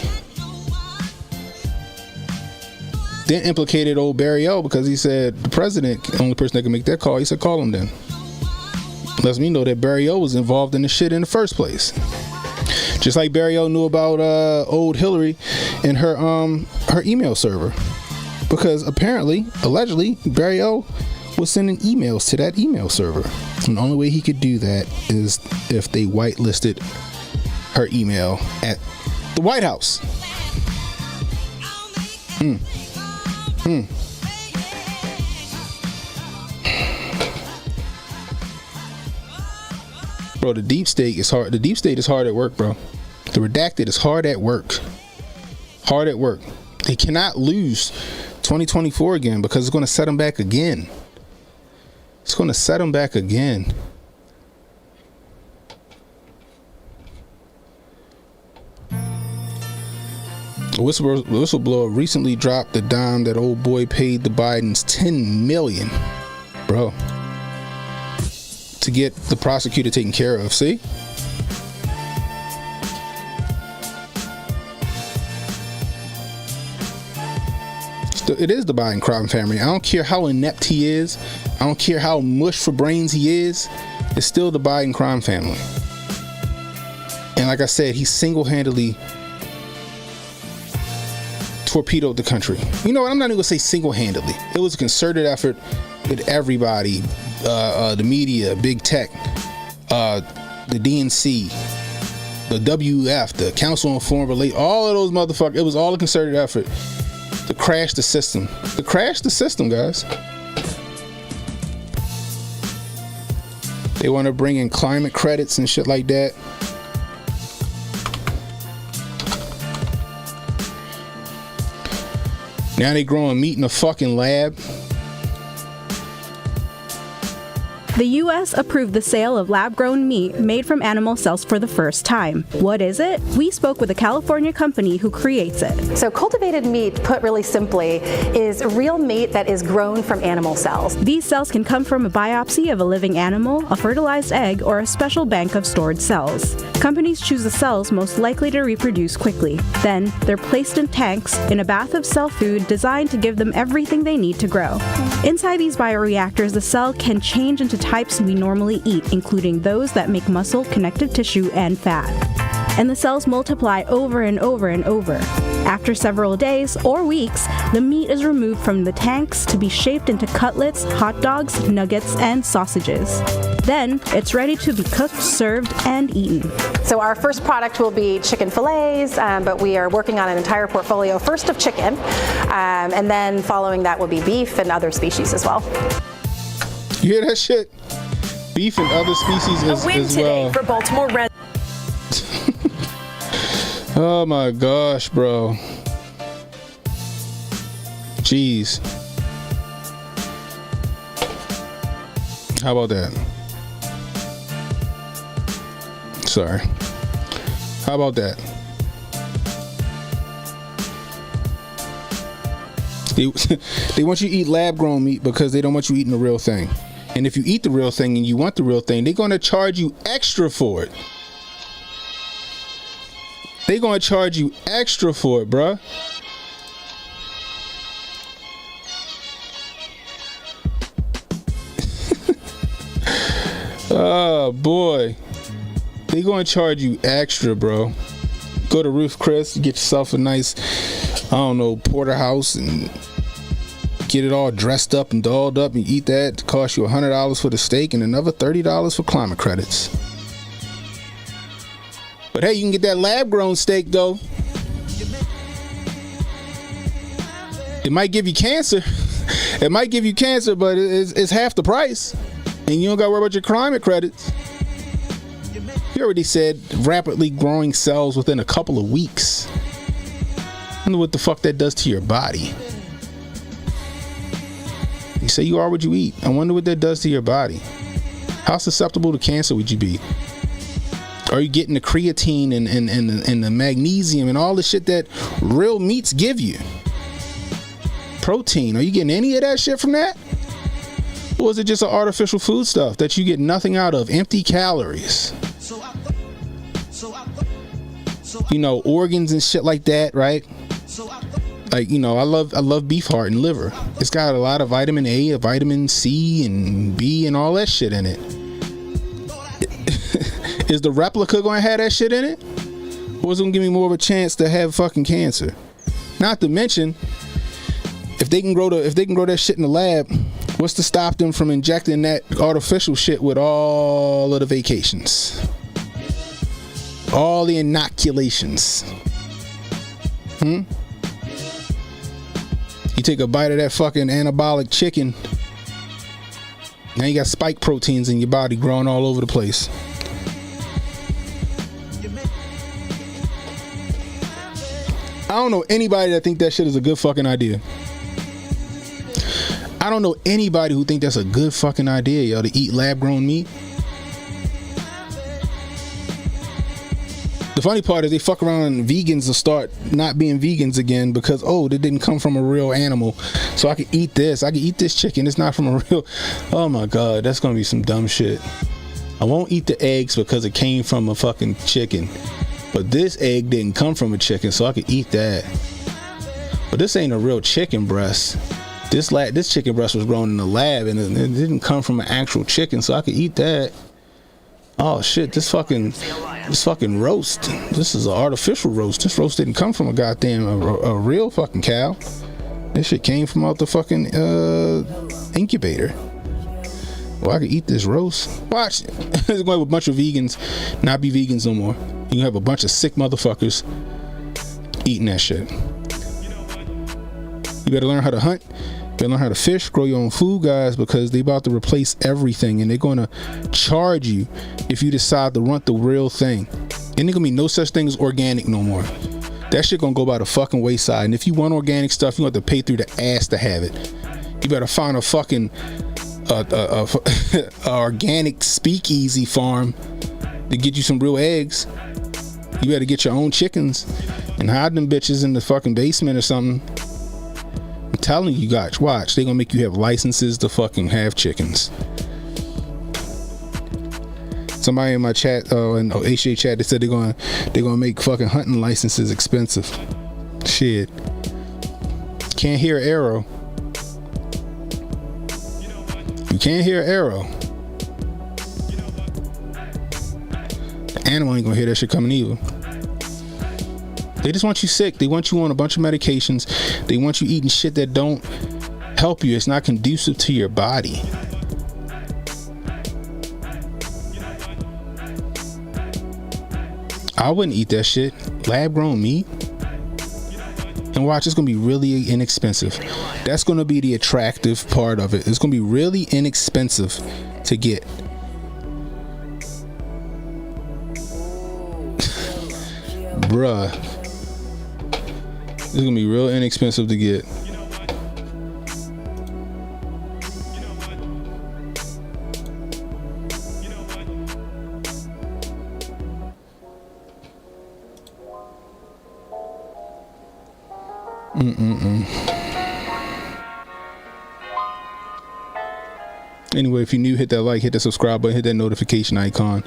Then implicated old Barry O because he said the president, the only person that can make that call, he said call him then. Lets me know that Barry O was involved in the shit in the first place. Just like Barry O knew about old Hillary and her email server. Because apparently, allegedly, Barry O was sending emails to that email server. And the only way he could do that is if they whitelisted her email at the White House. Bro, the deep state is hard. The deep state is hard at work, bro. The redacted is hard at work. Hard at work. They cannot lose 2024 again because it's going to set them back again. It's going to set them back again. A whistleblower recently dropped the dime that old boy paid the Bidens $10 million, bro, to get the prosecutor taken care of. See? It is the Biden crime family. I don't care how inept he is. I don't care how mush for brains he is. It's still the Biden crime family. And like I said, he single-handedly torpedoed the country. You know what? I'm not even gonna say single-handedly. It was a concerted effort with everybody, the media, big tech, the DNC, the WF, the Council on Foreign Relations, all of those motherfuckers. It was all a concerted effort to crash the system. To crash the system, guys. They want to bring in climate credits and shit like that. Now they growing meat in a fucking lab. The U.S. approved the sale of lab-grown meat made from animal cells for the first time. What is it? We spoke with a California company who creates it. So cultivated meat, put really simply, is real meat that is grown from animal cells. These cells can come from a biopsy of a living animal, a fertilized egg, or a special bank of stored cells. Companies choose the cells most likely to reproduce quickly. Then, they're placed in tanks in a bath of cell food designed to give them everything they need to grow. Inside these bioreactors, the cell can change into types we normally eat, including those that make muscle, connective tissue, and fat. And the cells multiply over and over and over. After several days or weeks, the meat is removed from the tanks to be shaped into cutlets, hot dogs, nuggets, and sausages. Then, it's ready to be cooked, served, and eaten. So our first product will be chicken fillets, but we are working on an entire portfolio, first of chicken, and then following that will be beef and other species as well. You hear that shit? Beef and other species as well. For Baltimore Red. Oh my gosh, bro. Jeez. How about that? Sorry. How about that? They want you to eat lab-grown meat because they don't want you eating the real thing. And if you eat the real thing and you want the real thing, they're going to charge you extra for it. They're going to charge you extra for it, bruh. Oh, boy. They're going to charge you extra, bro. Go to Ruth Chris, get yourself a nice, I don't know, porterhouse and get it all dressed up and dolled up and eat that. It cost you $100 for the steak and another $30 for climate credits. But hey, you can get that lab-grown steak, though. It might give you cancer. It might give you cancer, but it's half the price. And you don't got to worry about your climate credits. You already said rapidly growing cells within a couple of weeks. I wonder what the fuck that does to your body. You say you are what you eat. I wonder what that does to your body. How susceptible to cancer would you be? Are you getting the creatine and the magnesium and all the shit that real meats give you? Protein. Are you getting any of that shit from that? Or is it just an artificial food stuff that you get nothing out of? Empty calories. You know, organs and shit like that, right? Like, you know, I love beef heart and liver. It's got a lot of vitamin A, vitamin C, and B, and all that shit in it. Is the replica going to have that shit in it? Or is it going to give me more of a chance to have fucking cancer? Not to mention, if they can grow that shit in the lab, what's to stop them from injecting that artificial shit with all of the vacations? All the inoculations. You take a bite of that fucking anabolic chicken, now you got spike proteins in your body growing all over the place. I don't know anybody that think that shit is a good fucking idea. I don't know anybody who think that's a good fucking idea, yo, to eat lab-grown meat. The funny part is they fuck around and vegans will start not being vegans again because, oh, they didn't come from a real animal. So I can eat this. I can eat this chicken. It's not from a real... Oh my God, that's going to be some dumb shit. I won't eat the eggs because it came from a fucking chicken. But this egg didn't come from a chicken, so I could eat that. But this ain't a real chicken breast. This chicken breast was grown in the lab, and it didn't come from an actual chicken, so I could eat that. Oh shit, this fucking roast. This is an artificial roast. This roast didn't come from a goddamn a real fucking cow. This shit came from out the fucking incubator. Well, I could eat this roast. Watch. There's going to have a bunch of vegans not be vegans no more. You have a bunch of sick motherfuckers eating that shit. You better learn how to hunt. You better learn how to fish, grow your own food, guys, because they about to replace everything, and they're going to charge you if you decide to want the real thing. Ain't gonna be no such thing as organic no more. That shit gonna go by the fucking wayside. And if you want organic stuff, you have to pay through the ass to have it. You better find a fucking organic speakeasy farm to get you some real eggs. You better get your own chickens and hide them bitches in the fucking basement or something. I'm telling you guys, watch, they gonna make you have licenses to fucking have chickens. Somebody in my chat, in HA chat, they said they're gonna make fucking hunting licenses expensive. Shit. Can't hear an arrow. You can't hear an arrow. The animal ain't gonna hear that shit coming either. They just want you sick. They want you on a bunch of medications. They want you eating shit that don't help you. It's not conducive to your body. I wouldn't eat that shit. Lab grown meat. And watch, it's gonna be really inexpensive. That's gonna be the attractive part of it. It's gonna be really inexpensive to get. Bruh. It's gonna be real inexpensive to get. Anyway, if you're new, hit that like, hit that subscribe button, hit that notification icon.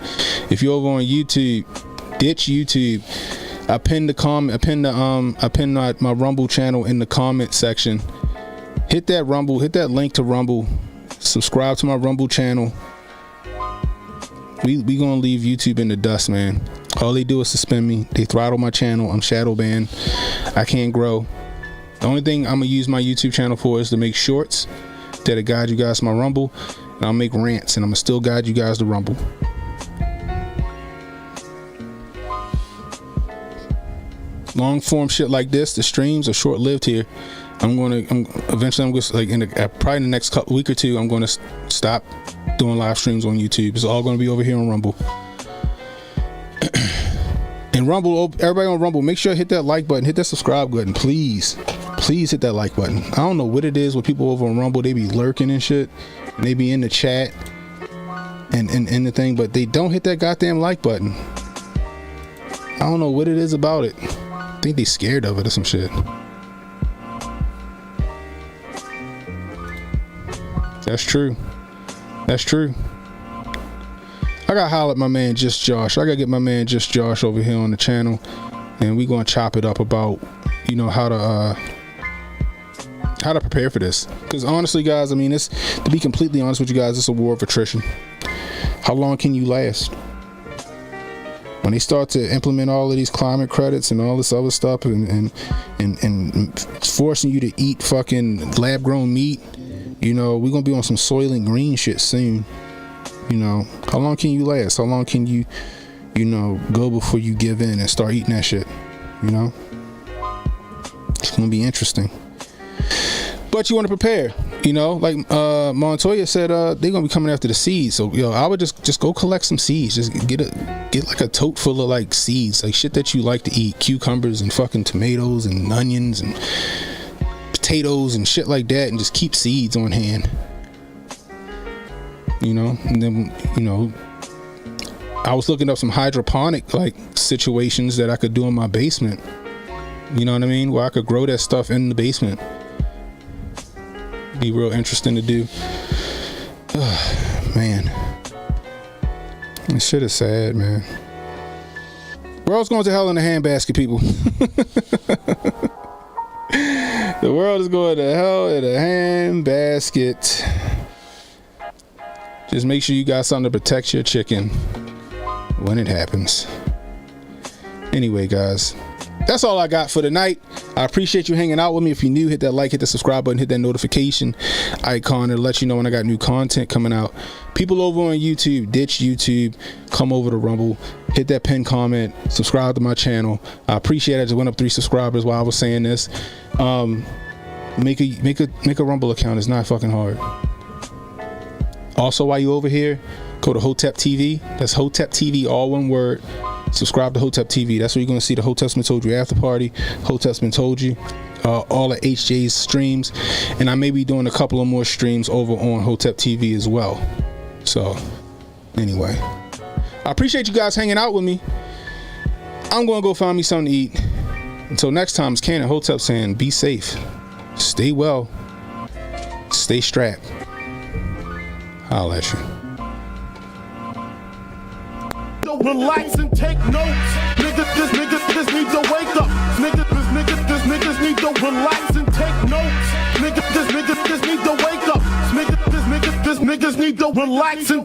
If you're over on YouTube, ditch YouTube. I pinned my Rumble channel in the comment section. Hit that link to Rumble. Subscribe to my Rumble channel. We gonna leave YouTube in the dust, man. All they do is suspend me. They throttle my channel. I'm shadow banned. I can't grow. The only thing I'm gonna use my YouTube channel for is to make shorts that'll guide you guys to my Rumble, and I'll make rants, and I'm gonna still guide you guys to Rumble. Long form shit like this, the streams are short lived here. Eventually probably in the next week or two, I'm gonna stop doing live streams on YouTube. It's all gonna be over here on Rumble. And Rumble, everybody on Rumble, make sure you hit that like button, hit that subscribe button, please. Please hit that like button. I don't know what it is with people over on Rumble. They be lurking and shit. And they be in the chat and the thing, but they don't hit that goddamn like button. I don't know what it is about it. I think they scared of it or some shit. That's true. That's true. I gotta holler at my man Just Josh. I gotta get my man Just Josh over here on the channel, and we gonna chop it up about, you know, how to prepare for this. Because honestly, guys, I mean, it's, to be completely honest with you guys, it's a war of attrition. How long can you last? When they start to implement all of these climate credits and all this other stuff, and forcing you to eat fucking lab grown meat, you know, we're gonna be on some Soylent Green shit soon. You know, how long can you last? How long can you know, go before you give in and start eating that shit? You know, it's gonna be interesting. But you want to prepare, you know, like Montoya said, they're gonna be coming after the seeds. So I would just go collect some seeds. Just get like a tote full of like seeds, like shit that you like to eat, cucumbers and fucking tomatoes and onions and potatoes and shit like that, and just keep seeds on hand. You know, and then, you know, I was looking up some hydroponic like situations that I could do in my basement. You know what I mean? Where I could grow that stuff in the basement. Be real interesting to do. Man, this shit is sad, man. World's going to hell in a handbasket, people. world is going to hell in a handbasket. Just make sure you got something to protect your chicken when it happens. Anyway, guys, that's all I got for tonight. I appreciate you hanging out with me. If you're new, hit that like, hit the subscribe button, hit that notification icon to let you know when I got new content coming out. People over on YouTube, ditch YouTube, come over to Rumble, hit that pin comment, subscribe to my channel. I appreciate it. I just went up 3 subscribers while I was saying this. Make a Rumble account. It's not fucking hard. Also, while you over here, go to Hotep TV. That's Hotep TV, all one word. Subscribe to Hotep TV. That's where you're going to see the Hotep's Been Told You after party, Hotep's Been Told You, all of HJ's streams, and I may be doing a couple of more streams over on Hotep TV as well. So anyway, I appreciate you guys hanging out with me. I'm going to go find me something to eat. Until next time, it's CannonHotep saying be safe, stay well, stay strapped. I'll let you. Relax and take notes. Niggas need to wake up. Niggas need to relax and take notes. Niggas need to wake up. Niggas need to relax and